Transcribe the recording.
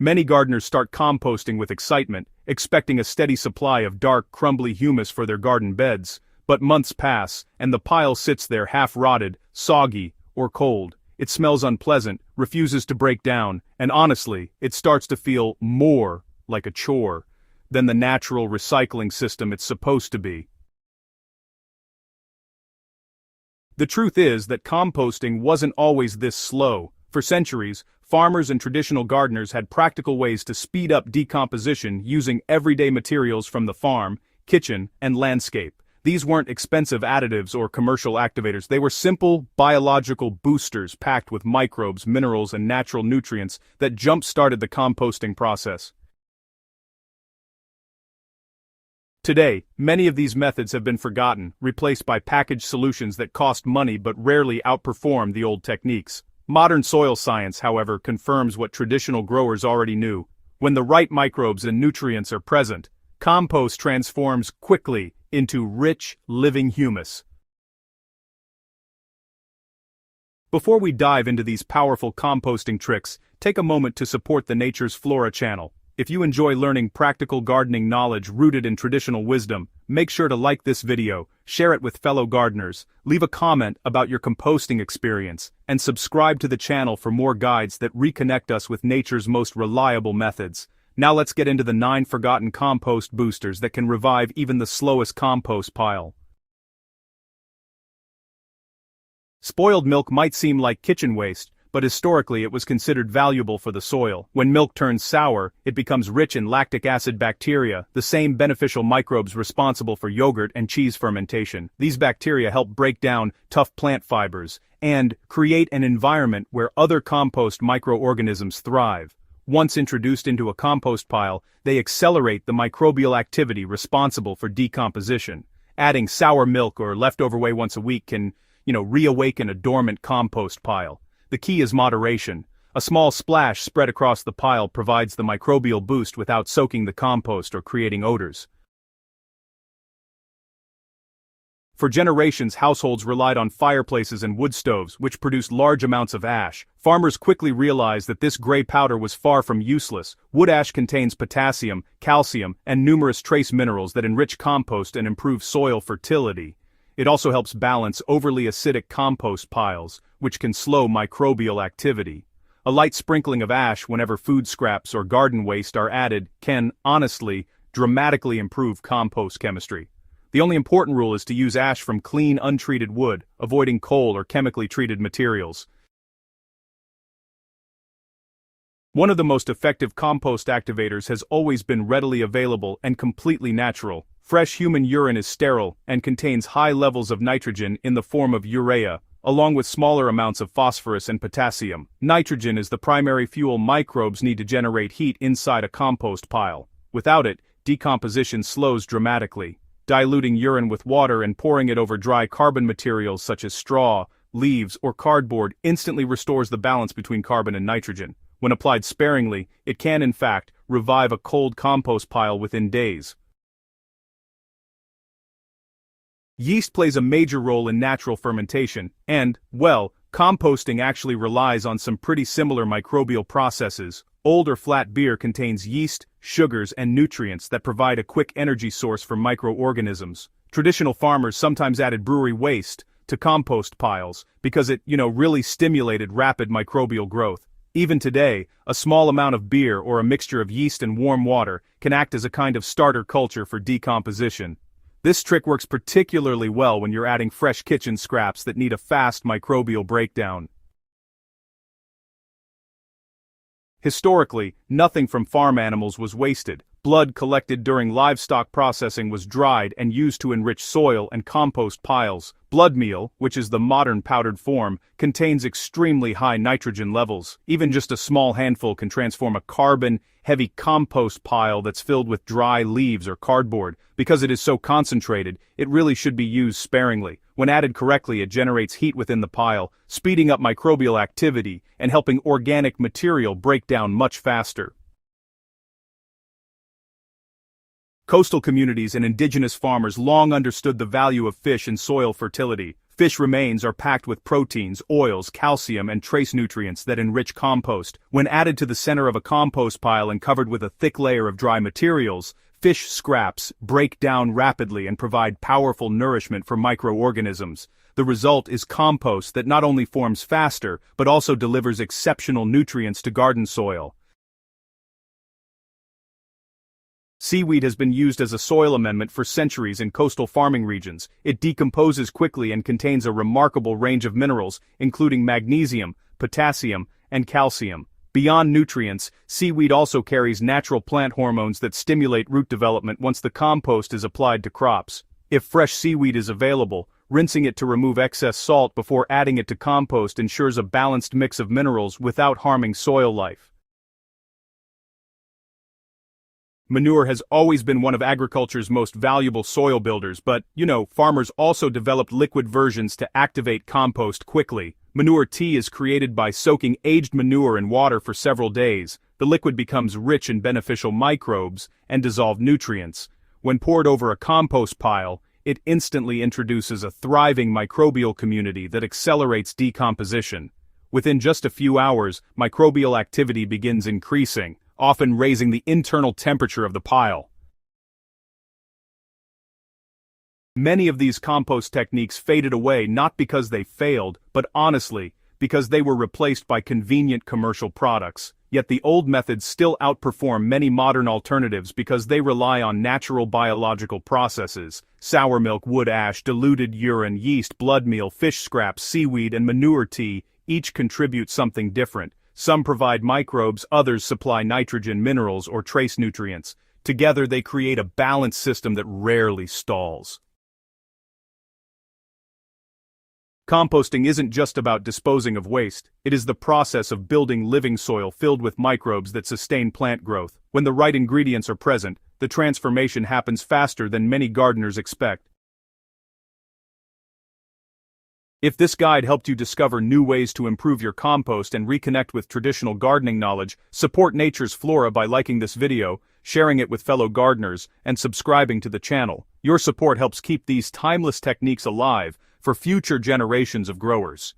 Many gardeners start composting with excitement, expecting a steady supply of dark, crumbly humus for their garden beds, but months pass, and the pile sits there half-rotted, soggy, or cold. It smells unpleasant, refuses to break down, and honestly, it starts to feel more like a chore than the natural recycling system it's supposed to be. The truth is that composting wasn't always this slow. For centuries, farmers and traditional gardeners had practical ways to speed up decomposition using everyday materials from the farm, kitchen, and landscape. These weren't expensive additives or commercial activators. They were simple, biological boosters packed with microbes, minerals, and natural nutrients that jump-started the composting process. Today, many of these methods have been forgotten, replaced by packaged solutions that cost money but rarely outperform the old techniques. Modern soil science, however, confirms what traditional growers already knew. When the right microbes and nutrients are present, compost transforms quickly into rich, living humus. Before we dive into these powerful composting tricks, take a moment to support the Nature's Flora channel. If you enjoy learning practical gardening knowledge rooted in traditional wisdom, make sure to like this video, share it with fellow gardeners, leave a comment about your composting experience, and subscribe to the channel for more guides that reconnect us with nature's most reliable methods. Now let's get into the 9 forgotten compost boosters that can revive even the slowest compost pile. Spoiled milk might seem like kitchen waste, but historically it was considered valuable for the soil. When milk turns sour, it becomes rich in lactic acid bacteria, the same beneficial microbes responsible for yogurt and cheese fermentation. These bacteria help break down tough plant fibers and create an environment where other compost microorganisms thrive. Once introduced into a compost pile, they accelerate the microbial activity responsible for decomposition. Adding sour milk or leftover whey once a week can, reawaken a dormant compost pile. The key is moderation. A small splash spread across the pile provides the microbial boost without soaking the compost or creating odors. For generations, households relied on fireplaces and wood stoves, which produced large amounts of ash. Farmers quickly realized that this gray powder was far from useless. Wood ash contains potassium, calcium, and numerous trace minerals that enrich compost and improve soil fertility. It also helps balance overly acidic compost piles, which can slow microbial activity. A light sprinkling of ash whenever food scraps or garden waste are added can, honestly, dramatically improve compost chemistry. The only important rule is to use ash from clean, untreated wood, avoiding coal or chemically treated materials. One of the most effective compost activators has always been readily available and completely natural. Fresh human urine is sterile and contains high levels of nitrogen in the form of urea, along with smaller amounts of phosphorus and potassium. Nitrogen is the primary fuel microbes need to generate heat inside a compost pile. Without it, decomposition slows dramatically. Diluting urine with water and pouring it over dry carbon materials such as straw, leaves, or cardboard instantly restores the balance between carbon and nitrogen. When applied sparingly, it can in fact revive a cold compost pile within days. Yeast plays a major role in natural fermentation, and, composting actually relies on some pretty similar microbial processes. Old or flat beer contains yeast, sugars, and nutrients that provide a quick energy source for microorganisms. Traditional farmers sometimes added brewery waste to compost piles because it, really stimulated rapid microbial growth. Even today, a small amount of beer or a mixture of yeast and warm water can act as a kind of starter culture for decomposition. This trick works particularly well when you're adding fresh kitchen scraps that need a fast microbial breakdown. Historically, nothing from farm animals was wasted. Blood collected during livestock processing was dried and used to enrich soil and compost piles. Blood meal, which is the modern powdered form, contains extremely high nitrogen levels. Even just a small handful can transform a carbon-heavy compost pile that's filled with dry leaves or cardboard. Because it is so concentrated, it really should be used sparingly. When added correctly, it generates heat within the pile, speeding up microbial activity and helping organic material break down much faster. Coastal communities and indigenous farmers long understood the value of fish in soil fertility. Fish remains are packed with proteins, oils, calcium, and trace nutrients that enrich compost. When added to the center of a compost pile and covered with a thick layer of dry materials, fish scraps break down rapidly and provide powerful nourishment for microorganisms. The result is compost that not only forms faster, but also delivers exceptional nutrients to garden soil. Seaweed has been used as a soil amendment for centuries in coastal farming regions. It decomposes quickly and contains a remarkable range of minerals, including magnesium, potassium, and calcium. Beyond nutrients, seaweed also carries natural plant hormones that stimulate root development once the compost is applied to crops. If fresh seaweed is available, rinsing it to remove excess salt before adding it to compost ensures a balanced mix of minerals without harming soil life. Manure has always been one of agriculture's most valuable soil builders, but, farmers also developed liquid versions to activate compost quickly. Manure tea is created by soaking aged manure in water for several days. The liquid becomes rich in beneficial microbes and dissolved nutrients. When poured over a compost pile, it instantly introduces a thriving microbial community that accelerates decomposition. Within just a few hours, microbial activity begins increasing, often raising the internal temperature of the pile. Many of these compost techniques faded away not because they failed, but honestly, because they were replaced by convenient commercial products. Yet the old methods still outperform many modern alternatives because they rely on natural biological processes. Sour milk, wood ash, diluted urine, yeast, blood meal, fish scraps, seaweed, and manure tea each contribute something different. Some provide microbes, others supply nitrogen, minerals, or trace nutrients. Together they create a balanced system that rarely stalls. Composting isn't just about disposing of waste, it is the process of building living soil filled with microbes that sustain plant growth. When the right ingredients are present, the transformation happens faster than many gardeners expect. If this guide helped you discover new ways to improve your compost and reconnect with traditional gardening knowledge, support nature's flora by liking this video, sharing it with fellow gardeners, and subscribing to the channel. Your support helps keep these timeless techniques alive for future generations of growers.